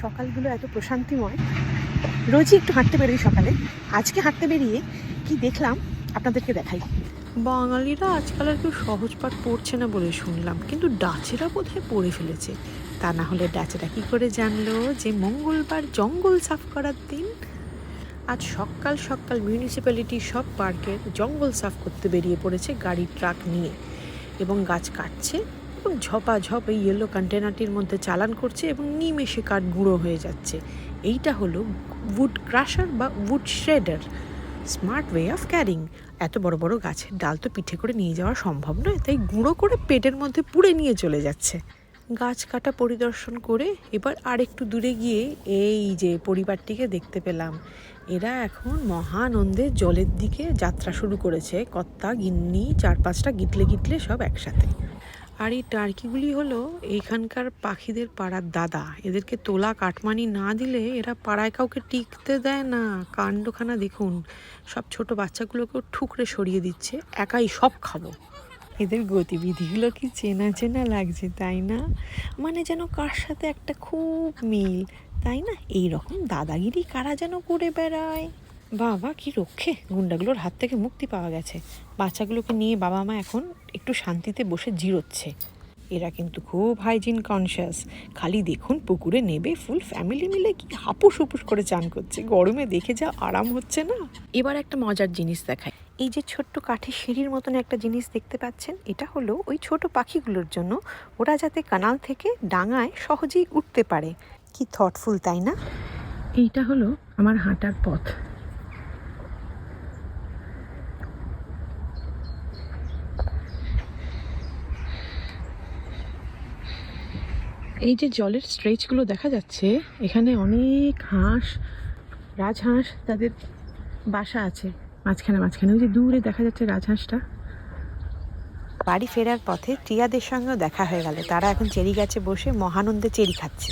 সকালগুলো এত প্রশান্তিময়। রোজই একটু হাঁটতে বেরোই সকালে, আজকে হাঁটতে বেরিয়ে কি দেখলাম আপনাদেরকে দেখাই। বাঙালিরা আজকাল আর কেউ সহজ পাঠ পড়ছে না বলে শুনলাম, কিন্তু ডাচেরা বোধহয় পড়ে ফেলেছে। তা না হলে ডাচেরা কি করে জানলো যে মঙ্গলবার জঙ্গল সাফ করার দিন? আজ সকাল সকাল মিউনিসিপ্যালিটি সব পার্কের জঙ্গল সাফ করতে বেরিয়ে পড়েছে গাড়ি ট্রাক নিয়ে, এবং গাছ কাটছে এবং ঝপাঝপ এই ইয়েলো কন্টেনারটির মধ্যে চালান করছে এবং নিমেষে কাঠ গুঁড়ো হয়ে যাচ্ছে। এইটা হলো উড ক্রাশার বা wood shredder. Smart way of carrying. এত বড় বড় গাছের ডাল তো পিঠে করে নিয়ে যাওয়া সম্ভব নয়, তাই গুঁড়ো করে পেটের মধ্যে পুড়ে নিয়ে চলে যাচ্ছে। গাছ কাটা পরিদর্শন করে এবার আর একটু দূরে গিয়ে এই যে পরিবারটিকে দেখতে পেলাম। এরা এখন মহানন্দে জলের দিকে যাত্রা শুরু করেছে, কর্তা গিন্নি 4-5টা গিটলে গিটলে সব একসাথে। আর এই টার্কিগুলি হলো এইখানকার পাখিদের পাড়ার দাদা। এদেরকে তোলা কাটমানি না দিলে এরা পাড়ায় কাউকে টিকতে দেয় না। কাণ্ডখানা দেখুন, সব ছোট বাচ্চাগুলোকেও ঠুকরে সরিয়ে দিচ্ছে, একাই সব খাবো। এদের গতিবিধিগুলো কি চেনা চেনা লাগছে, তাই না? মানে যেন কার সাথে একটা খুব মিল, তাই না? এই রকম দাদাগিরি কারা যেন করে বেড়ায়। বাবা কি রক্ষে, গুন্ডাগুলোর হাত থেকে মুক্তি পাওয়া গেছে। বাচ্চাগুলোকে নিয়ে বাবা মা এখন একটু শান্তিতে বসে জিরোচ্ছে। এরা কিন্তু খুব হাইজিন কনসিয়াস। খালি দেখুন, পুকুরে নেবে ফুল ফ্যামিলি মিলে কি হাপুস হুপুস করে চান করছে। গরমে দেখে যা আরাম হচ্ছে না। এবার একটা মজার জিনিস দেখায়। এই যে ছোট্ট কাঠের সিঁড়ির মতন একটা জিনিস দেখতে পাচ্ছেন, এটা হলো ওই ছোট পাখিগুলোর জন্য, ওরা যাতে কানাল থেকে ডাঙায় সহজেই উঠতে পারে। কি থটফুল, তাই না? এইটা হলো আমার হাঁটার পথ। এই যে জলের স্ট্রেচগুলো দেখা যাচ্ছে, এখানে অনেক হাঁস, রাজহাঁস, তাদের বাসা আছে মাঝখানে মাঝখানে। ওই যে দূরে দেখা যাচ্ছে রাজহাঁসটা। বাড়ি ফেরার পথে টিয়াদের সঙ্গেও দেখা হয়ে গেল। তারা এখন চেরি গাছে বসে মহানন্দে চেরি খাচ্ছে।